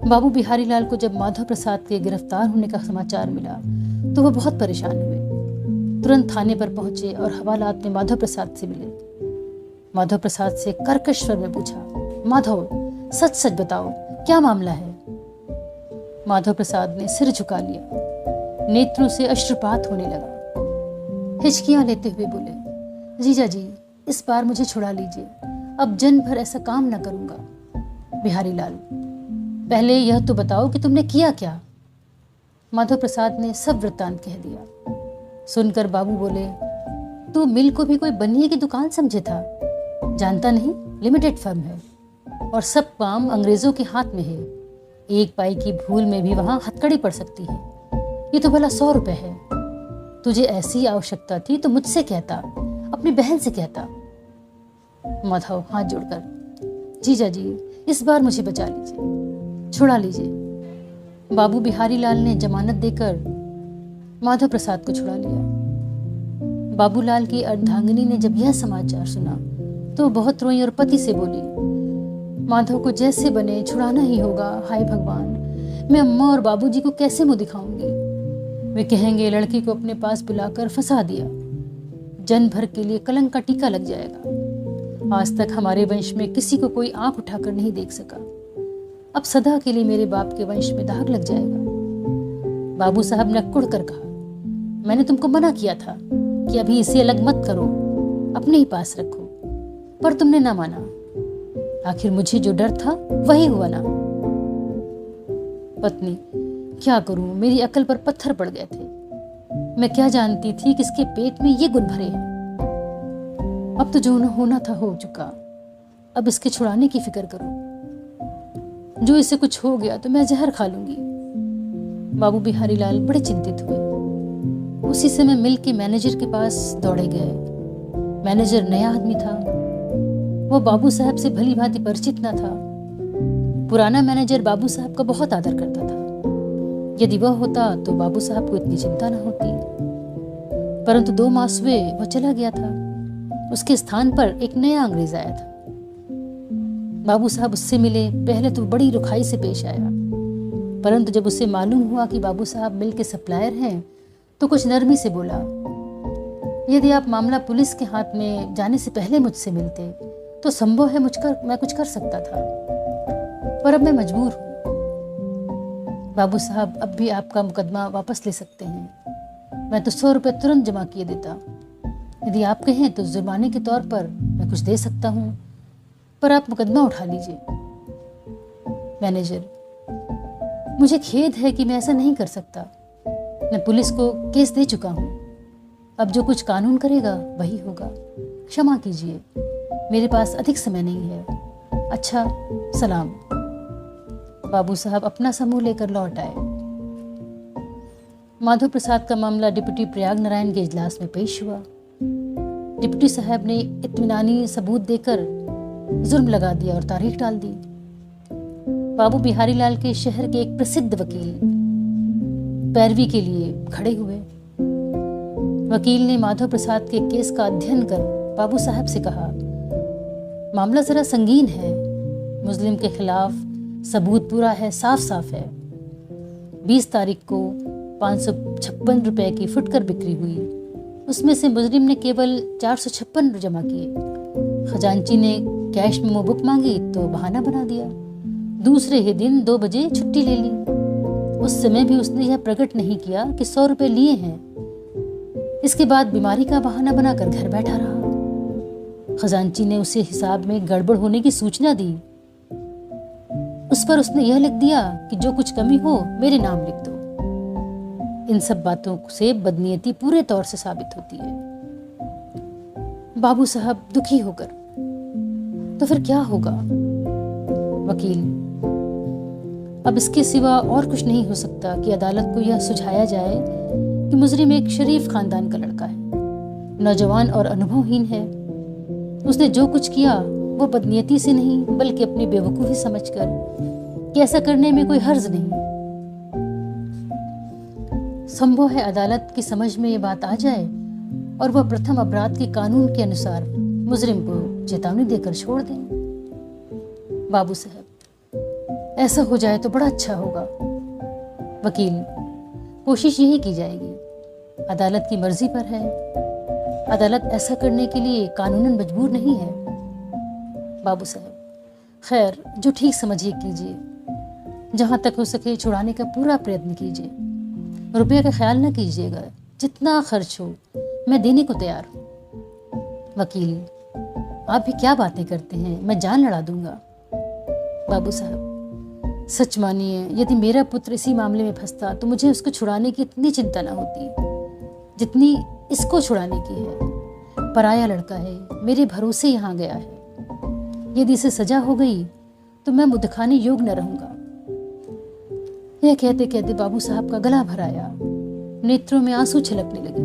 बाबू बिहारी लाल को जब माधव प्रसाद के गिरफ्तार होने का समाचार मिला तो वह बहुत परेशान हुए। तुरंत थाने पर पहुंचे और हवालात में माधव प्रसाद से मिले। माधव प्रसाद से कर्कश स्वर में पूछा, माधव, सच सच बताओ, क्या मामला है? माधव प्रसाद ने सिर झुका लिया, नेत्रों से अश्रुपात होने लगा। हिचकियां लेते हुए बोले, जीजा जी, इस बार मुझे छुड़ा लीजिए, अब जन्म भर ऐसा काम न करूंगा। बिहारी लाल, पहले यह तो बताओ कि तुमने किया क्या? माधव प्रसाद ने सब वृत्तांत कह दिया। सुनकर बाबू बोले, तू मिल को भी कोई बनिए की दुकान समझे था? जानता नहीं, लिमिटेड फर्म है और सब काम अंग्रेजों के हाथ में है। एक पाई की भूल में भी वहां हथकड़ी पड़ सकती है। ये तो भला 100 रुपए है। तुझे ऐसी आवश्यकता थी तो मुझसे कहता, अपनी बहन से कहता। माधव हाथ जोड़कर, जीजा जी, इस बार मुझे बचा लीजिए, छुड़ा लीजिए। बाबू बिहारी लाल ने जमानत देकर माधव प्रसाद को छुड़ा लिया। बाबूलाल की अर्धांगिनी ने जब यह समाचार सुना तो बहुत रोई और पति से बोली, माधव को जैसे बने छुड़ाना ही होगा। हाय भगवान, मैं अम्मा और बाबूजी को कैसे मुंह दिखाऊंगी? वे कहेंगे लड़की को अपने पास बुलाकर फंसा दिया। जन्म भर के लिए कलंक का टीका लग जाएगा। आज तक हमारे वंश में किसी को कोई आंख उठाकर नहीं देख सका, अब सदा के लिए मेरे बाप के वंश में दाग लग जाएगा। बाबू साहब ने कुड़ कर कहा, मैंने तुमको मना किया था कि अभी इसे अलग मत करो, अपने ही पास रखो, पर तुमने ना माना। आखिर मुझे जो डर था वही हुआ ना। पत्नी, क्या करूं, मेरी अकल पर पत्थर पड़ गए थे। मैं क्या जानती थी कि इसके पेट में ये गुण भरे हैं। अब तो जो होना था हो चुका, अब इसके छुड़ाने की फिक्र करो। जो इसे कुछ हो गया तो मैं जहर खा लूंगी। बाबू बिहारी लाल बड़े चिंतित हुए। उसी समय मिल के मैनेजर के पास दौड़े गए। मैनेजर नया आदमी था, वो बाबू साहब से भली भांति परिचित न था। पुराना मैनेजर बाबू साहब का बहुत आदर करता था। यदि वह होता तो बाबू साहब को इतनी चिंता न होती, परंतु 2 मास हुए वह चला गया था। उसके स्थान पर एक नया अंग्रेज आया था। बाबू साहब उससे मिले। पहले तो बड़ी रुखाई से पेश आया, परंतु जब उसे मालूम हुआ कि बाबू साहब मिल के सप्लायर हैं तो कुछ नरमी से बोला, यदि आप मामला पुलिस के हाथ में जाने से पहले मुझसे मिलते तो संभव है मैं कुछ कर सकता था, पर अब मैं मजबूर हूं। बाबू साहब, अब भी आपका मुकदमा वापस ले सकते हैं। मैं तो 100 रुपये तुरंत जमा किए देता। यदि आप कहें तो जुर्माने के तौर पर मैं कुछ दे सकता हूं, पर आप मुकदमा उठा लीजिए। मैनेजर, मुझे खेद है कि मैं ऐसा नहीं कर सकता। मैं पुलिस को केस दे चुका हूं। अब जो कुछ कानून करेगा वही होगा। क्षमा कीजिए, मेरे पास अधिक समय नहीं है। अच्छा, सलाम। बाबू साहब अपना समूह लेकर लौट आए। माधव प्रसाद का मामला डिप्टी प्रयाग नारायण के इजलास में पेश हुआ। डिप्टी साहब ने इत्मीनानी सबूत देकर जुर्म लगा दिया और तारीख डाल दी। बाबू बिहारी लाल के शहर के एक प्रसिद्ध वकील पैरवी के लिए खड़े हुए। वकील ने माधव प्रसाद के केस का अध्ययन कर बाबू साहब से कहा, मामला जरा संगीन है, मुस्लिम के खिलाफ सबूत पूरा है, साफ साफ है। 20 तारीख को 556 रुपए की फुटकर बिक्री हुई, उसमें से मुजरिम ने केवल 456 जमा किए। खजांची ने कैश मेमो बुक मांगी तो बहाना बना दिया। दूसरे ही दिन 2 बजे छुट्टी ले ली। उस समय भी उसने यह प्रकट नहीं किया कि 100 रुपए लिए हैं। इसके बाद बीमारी का बहाना बनाकर घर बैठा रहा। खजांची ने उसे हिसाब में गड़बड़ होने की सूचना दी। उस पर उसने यह लिख दिया कि जो कुछ कमी हो मेरे नाम लिख दो। इन सब बातों से बदनीयती पूरे तौर से साबित होती है। बाबू साहब दुखी होकर, तो फिर क्या होगा? वकील, अब इसके सिवा और कुछ नहीं हो सकता कि अदालत को यह सुझाया जाए कि मुजरिम एक शरीफ खानदान का लड़का है, नौजवान और अनुभवहीन है। उसने जो कुछ किया वो बदनीयती से नहीं बल्कि अपनी बेवकूफ़ी समझकर कि ऐसा करने में कोई हर्ज नहीं। संभव है अदालत की समझ में ये बात आ जाए और वह प्रथम अपराध के कानून के अनुसार मुजरिम को चेतावनी देकर छोड़ दें। बाबू साहब, ऐसा हो जाए तो बड़ा अच्छा होगा। वकील, कोशिश यही की जाएगी, अदालत की मर्जी पर है। अदालत ऐसा करने के लिए कानूनन मजबूर नहीं है। बाबू साहब, खैर जो ठीक समझिए कीजिए, जहाँ तक हो सके छुड़ाने का पूरा प्रयत्न कीजिए। रुपये का ख्याल न कीजिएगा, जितना खर्च हो मैं देने को तैयार हूँ। वकील, आप भी क्या बातें करते हैं, मैं जान लड़ा दूंगा। बाबू साहब, सच मानिए, यदि मेरा पुत्र इसी मामले में फंसता तो मुझे उसको छुड़ाने की इतनी चिंता न होती जितनी इसको छुड़ाने की है। पराया लड़का है, मेरे भरोसे यहाँ गया है। यदि इसे सजा हो गई तो मैं मुँह दिखाने योग्य न रहूँगा। यह कहते कहते बाबू साहब का गला भर आया, नेत्रों में आंसू छलकने लगे।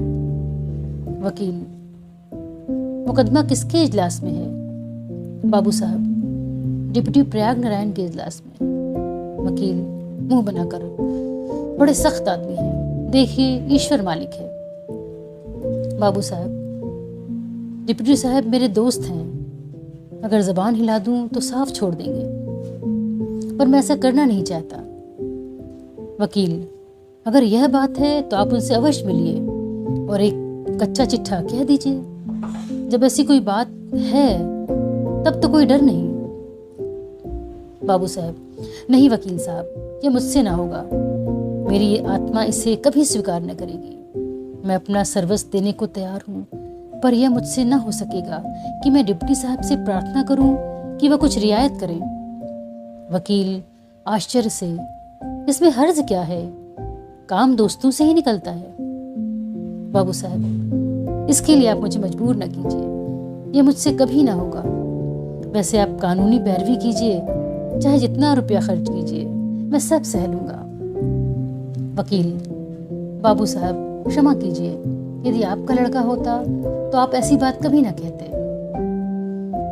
वकील, मुकदमा किसके इजलास में है? बाबू साहब, डिप्टी प्रयाग नारायण के इजलास में। वकील मुंह बनाकर, बड़े सख्त आदमी हैं, देखिए ईश्वर मालिक है। बाबू साहब, डिप्टी साहब मेरे दोस्त हैं, अगर जबान हिला दूं तो साफ छोड़ देंगे, पर मैं ऐसा करना नहीं चाहता। वकील, अगर यह बात है तो आप उनसे अवश्य मिलिए और एक कच्चा चिट्ठा कह दीजिए। जब ऐसी कोई बात है तब तो कोई डर नहीं। बाबू साहब, नहीं वकील साहब, यह मुझसे ना होगा। मेरी ये आत्मा इसे कभी स्वीकार न करेगी। मैं अपना सर्वस्व देने को तैयार हूँ, पर यह मुझसे न हो सकेगा कि मैं डिप्टी साहब से प्रार्थना करूँ कि वह कुछ रियायत करें। वकील आश्चर्य से, इसमें हर्ज क्या है, काम दोस्तों से ही निकलता है। बाबू साहब, इसके लिए आप मुझे मजबूर न कीजिए, यह मुझसे कभी ना होगा। वैसे आप कानूनी पैरवी कीजिए, चाहे जितना रुपया खर्च कीजिए, मैं सब सह लूंगा। वकील, बाबू साहब क्षमा कीजिए, यदि आपका लड़का होता तो आप ऐसी बात कभी ना कहते।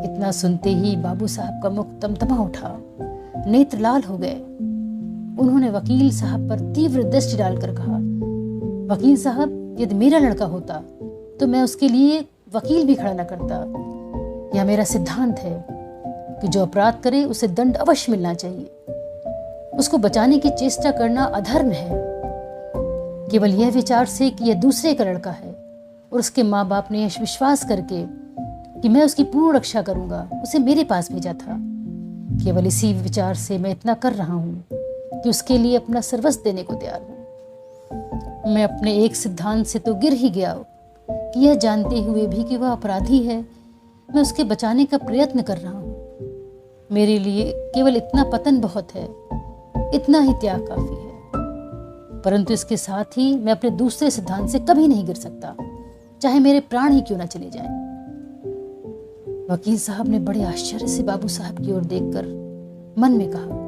इतना सुनते ही बाबू साहब का मुख तमतमा उठा, नेत्र लाल हो गए। उन्होंने वकील साहब पर तीव्र दृष्टि डालकर कहा, वकील साहब, यदि मेरा लड़का होता तो मैं उसके लिए वकील भी खड़ा न करता। यह मेरा सिद्धांत है कि जो अपराध करे उसे दंड अवश्य मिलना चाहिए। उसको बचाने की चेष्टा करना अधर्म है। केवल यह विचार से कि यह दूसरे का लड़का है और उसके माँ बाप ने यह विश्वास करके कि मैं उसकी पूर्ण रक्षा करूंगा उसे मेरे पास भेजा था। केवल इसी विचार से मैं इतना कर रहा हूँ कि उसके लिए अपना सर्वस्व देने को तैयार हूँ। मैं अपने एक सिद्धांत से तो गिर ही गया कि यह जानते हुए भी कि वह अपराधी है, मैं उसके बचाने का प्रयत्न कर रहा हूँ। मेरे लिए केवल इतना पतन बहुत है, इतना ही त्याग काफी है। परंतु इसके साथ ही मैं अपने दूसरे सिद्धांत से कभी नहीं गिर सकता, चाहे मेरे प्राण ही क्यों न चले जाएं। वकील साहब ने बड़े आश्चर्य से बाबू साहब की ओर देखकर मन में कहा,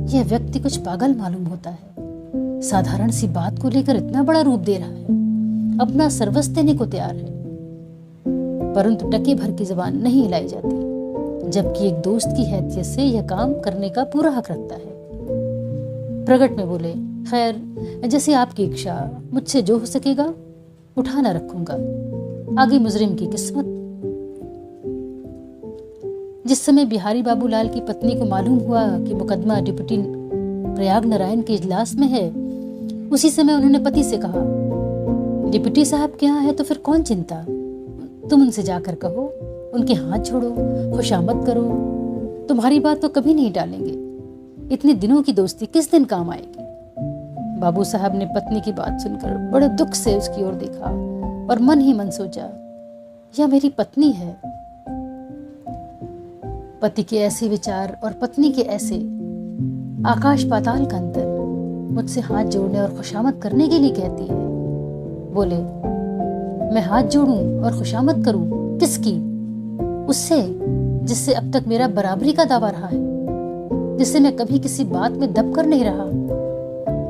यह व्यक्ति कुछ पागल मालूम होता है। साधारण सी बात को लेकर इतना बड़ा रूप दे रहा है, अपना सर्वस्व देने को तैयार है। परंतु टके भर की जबान नहीं हिलाई जाती, जबकि एक दोस्त की हैसियत से यह काम करने का पूरा हक रखता है। प्रगट में बोले, खैर जैसे आपकी इच्छा, मुझसे जो हो सकेगा। उठा न रखूंगा। आगे मुजरिम की किस्मत। जिस समय बिहारी बाबूलाल की पत्नी को मालूम हुआ कि मुकदमा डिप्टी प्रयाग नारायण के इजलास में है, उसी समय उन्होंने पति से कहा, डिप्टी साहब के यहाँ है तो फिर कौन चिंता, तुम उनसे जाकर कहो, उनके हाथ छोड़ो, खुशामद करो, तुम्हारी बात तो कभी नहीं टालेंगे। इतने दिनों की दोस्ती किस दिन काम आएगी। बाबू साहब ने पत्नी की बात सुनकर बड़े दुख से उसकी ओर देखा और मन ही मन सोचा, यह मेरी पत्नी है। पति के ऐसे विचार और पत्नी के ऐसे आकाश पाताल का अंतर मुझसे हाथ जोड़ने और खुशामद करने के लिए कहती है। बोले, मैं हाथ जोड़ूं और खुशामद करूं किसकी? उससे जिससे अब तक मेरा बराबरी का दावा रहा है, जिससे मैं कभी किसी बात में दब कर नहीं रहा,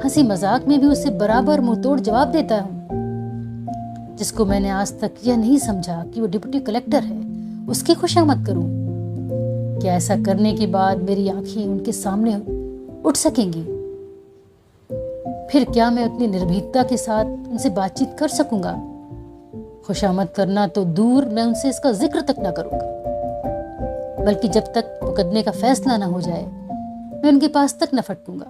हंसी मजाक में भी उससे बराबर मुंह तोड़ जवाब देता हूं, जिसको मैंने आज तक यह नहीं समझा कि वो डिप्टी कलेक्टर है, उसकी खुशामद करूं। क्या ऐसा करने के बाद मेरी आंखें उनके सामने उठ सकेंगी? फिर क्या मैं उतनी निर्भीकता के साथ उनसे बातचीत कर सकूंगा? खुशामद करना तो दूर, मैं उनसे इसका जिक्र तक ना करूंगा, बल्कि जब तक मुकदमे का फैसला ना हो जाए मैं उनके पास तक न फटकूंगा।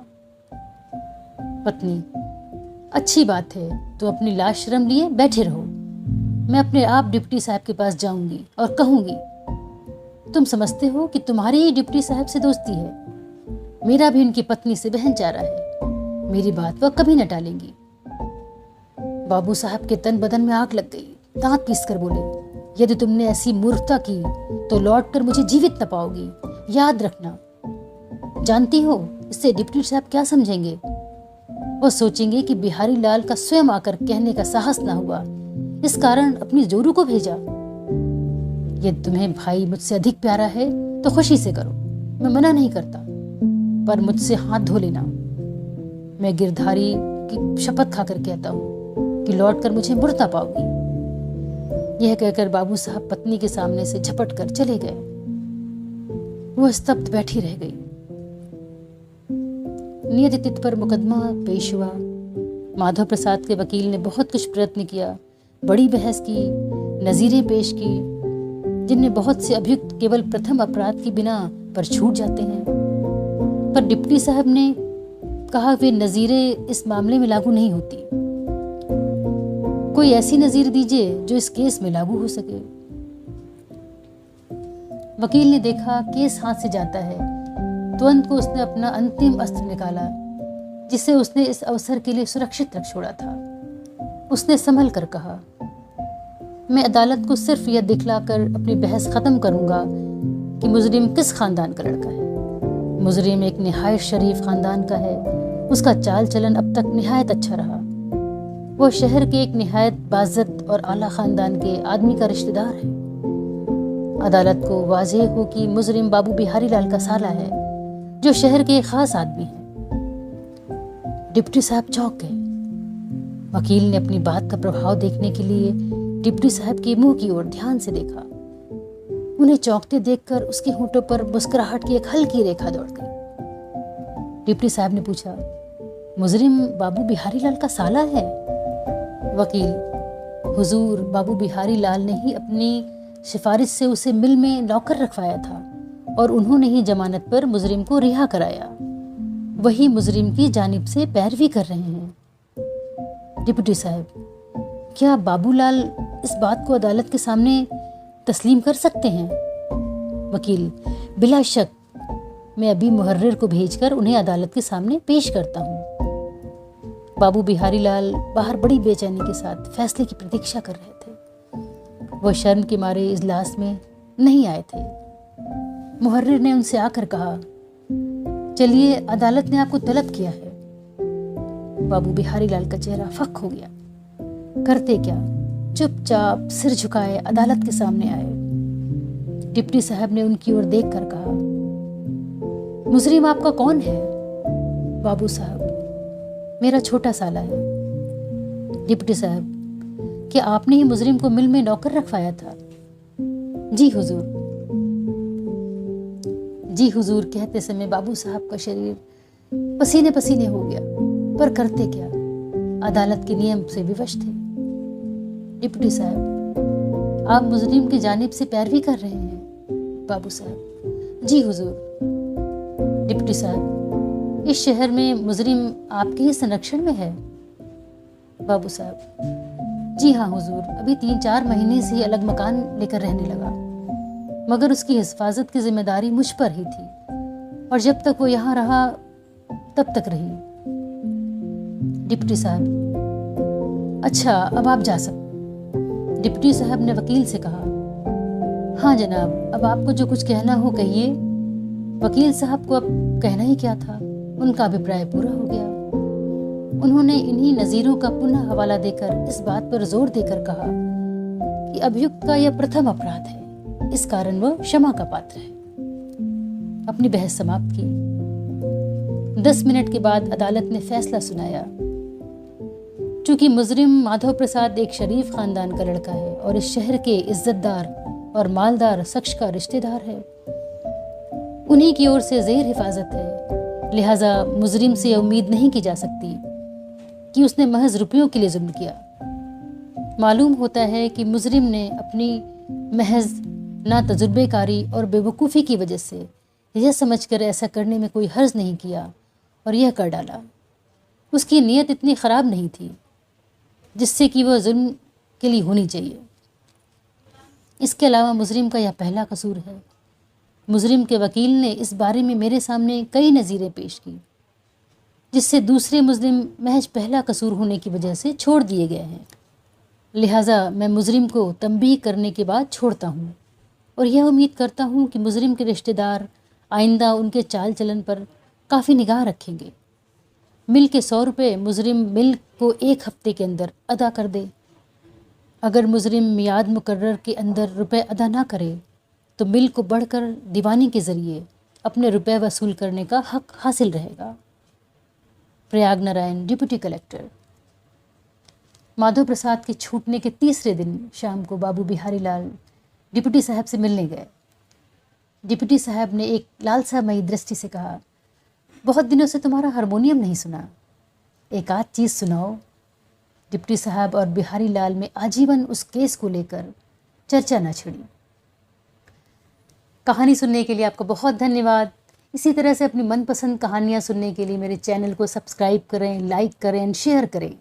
पत्नी, अच्छी बात है, तो अपनी लाश शर्म लिए बैठे रहो। मैं अपने आप डिप्टी साहब के पास जाऊंगी और कहूंगी, तुम समझते हो कि तुम्हारी ही डिप्टी साहब से दोस्ती है, मेरा भी उनकी पत्नी से बहन चारा है, मेरी बात वह कभी न टालेंगी। बाबू साहब के तन बदन में आग लग गई, दांत पीसकर बोले, यदि तुमने ऐसी मूर्खता की तो लौट कर मुझे जीवित न पाओगी, याद रखना। जानती हो इससे डिप्टी साहब क्या समझेंगे? वो सोचेंगे कि बिहारी लाल का स्वयं आकर कहने का साहस ना हुआ, इस कारण अपनी जोरू को भेजा। यदि तुम्हें भाई मुझसे अधिक प्यारा है तो खुशी से करो, मैं मना नहीं करता, पर मुझसे हाथ धो लेना। मैं गिरधारी की शपथ खाकर कहता हूँ कि लौटकर मुझे मुड़ता पाओगी। यह कहकर बाबू साहब पत्नी के सामने से झपट कर चले गए। वह स्तब्ध बैठी रह गई। नियत तिथि पर मुकदमा पेश हुआ। माधव प्रसाद के वकील ने बहुत कुछ प्रयत्न किया, बड़ी बहस की, नजीरें पेश की, जिनमें बहुत से अभियुक्त केवल प्रथम अपराध की बिना पर छूट जाते हैं, पर डिप्टी साहब ने कहा वे नजीरें इस मामले में लागू नहीं होती। कोई ऐसी नजीर दीजिए जो इस केस में लागू हो सके। वकील ने देखा केस हाथ से जाता है, तुरंत को उसने अपना अंतिम अस्त्र निकाला, जिसे उसने इस अवसर के लिए सुरक्षित रख छोड़ा था। उसने संभल कर कहा, मैं अदालत को सिर्फ यह दिखलाकर अपनी बहस खत्म करूंगा कि मुजरिम किस खानदान का लड़का है। मुजरिम एक निहायत शरीफ खानदान का है, उसका चाल चलन अब तक निहायत अच्छा रहा। वह शहर के एक निहायत बाज़त और आला खानदान के आदमी का रिश्तेदार है। अदालत को वाज़ेह हो कि मुजरिम बाबू बिहारी लाल का साला है, जो शहर के एक खास आदमी है। डिप्टी साहब चौंक गए। वकील ने अपनी बात का प्रभाव देखने के लिए डिप्टी साहब के मुंह की ओर ध्यान से देखा। उन्हें चौंकते देखकर उसके होंठों पर मुस्कुराहट की एक हल्की रेखा दौड़ गई। डिप्टी साहब ने पूछा, मुजरिम बाबू बिहारी लाल का साला है? वकील, हुजूर, बाबू बिहारी लाल ने ही अपनी सिफारिश से उसे मिल में नौकर रखवाया था और उन्होंने ही जमानत पर मुजरिम को रिहा कराया। वही मुजरिम की जानिब से पैरवी कर रहे हैं। डिप्टी साहब, क्या बाबूलाल इस बात को अदालत के सामने तस्लीम कर सकते हैं? वकील, बिला शक, मैं अभी मुहर्रिर को भेजकर उन्हें अदालत के सामने पेश करता हूँ। बाबू बिहारी लाल बाहर बड़ी बेचैनी के साथ फैसले की प्रतीक्षा कर रहे थे। वह शर्म के मारे इजलास में नहीं आए थे। मुहर्रिर ने उनसे आकर कहा, चलिए, अदालत ने आपको तलब किया है। बाबू बिहारी लाल का चेहरा फक हो गया। करते क्या? चुपचाप सिर झुकाए अदालत के सामने आए। डिप्टी साहब ने उनकी ओर देखकर कहा, मुजरिम आपका कौन है? बाबू साहब, मेरा छोटा साला है। डिप्टी साहब, क्या आपने ही मुजरिम को मिल में नौकर रखवाया था? जी हुजूर। जी हुजूर कहते समय बाबू साहब का शरीर पसीने पसीने हो गया, पर करते क्या, अदालत के नियम से विवश थे। डिप्टी साहब, आप मुजरिम की जानिब से पैरवी कर रहे हैं? बाबू साहब, जी हुजूर। डिप्टी साहब, इस शहर में मुजरिम आपके ही संरक्षण में है? बाबू साहब, जी हाँ हुजूर, अभी 3-4 महीने से अलग मकान लेकर रहने लगा, मगर उसकी हिफाजत की जिम्मेदारी मुझ पर ही थी और जब तक वो यहाँ रहा तब तक रही। डिप्टी साहब, अच्छा अब आप जा सकते। डिप्टी साहब ने वकील से कहा, हाँ जनाब, अब आपको जो कुछ कहना हो कहिए। वकील साहब को अब कहना ही क्या था, उनका अभिप्राय पूरा हो गया। उन्होंने इन्हीं नज़ीरों का पुनः हवाला देकर इस बात पर जोर देकर कहा कि अभियुक्त का यह प्रथम अपराध है, इस कारण वह क्षमा का पात्र है। अपनी बहस समाप्त की। 10 मिनट के बाद अदालत ने फैसला सुनाया। चूंकि मुजरिम माधव प्रसाद एक शरीफ खानदान का लड़का है और इस शहर के इज्जतदार और मालदार शख्स का रिश्तेदार है, उन्हीं की ओर से ज़ेर हिफाजत है, लिहाजा मुजरिम से उम्मीद नहीं की जा सकती कि उसने महज रुपयों के लिए जुल्म किया। मालूम होता है कि मुजरिम ने अपनी महज नातजुर्बेकारी और बेवकूफ़ी की वजह से यह समझकर ऐसा करने में कोई हर्ज नहीं किया और यह कर डाला। उसकी नीयत इतनी ख़राब नहीं थी जिससे कि वह जुल्म के लिए होनी चाहिए। इसके अलावा मुजरिम का यह पहला कसूर है। मुजरिम के वकील ने इस बारे में मेरे सामने कई नज़ीरें पेश की, जिससे दूसरे मुजरिम महज पहला कसूर होने की वजह से छोड़ दिए गए हैं। लिहाजा मैं मुजरिम को तंबीह करने के बाद छोड़ता हूँ और यह उम्मीद करता हूँ कि मुजरिम के रिश्तेदार आइंदा उनके चाल चलन पर काफ़ी निगाह रखेंगे। मिल के 100 रुपये मुजरिम मिल को 1 हफ्ते के अंदर अदा कर दे। अगर मुजरिम मियाद मुकर्रर के अंदर रुपए अदा ना करे तो मिल को बढ़कर दीवानी के ज़रिए अपने रुपए वसूल करने का हक हासिल रहेगा। Prayag Narayan, deputy collector. माधव प्रसाद के छूटने के तीसरे दिन शाम को बाबू बिहारी लाल डिप्टी साहब से मिलने गए। डिप्टी साहब ने एक लालसामयी दृष्टि से कहा, बहुत दिनों से तुम्हारा हारमोनियम नहीं सुना, एक आध चीज़ सुनाओ। डिप्टी साहब और बिहारी लाल में आजीवन उस केस को लेकर चर्चा न छिड़ी। कहानी सुनने के लिए आपका बहुत धन्यवाद। इसी तरह से अपनी मनपसंद कहानियाँ सुनने के लिए मेरे चैनल को सब्सक्राइब करें, लाइक करें, शेयर करें।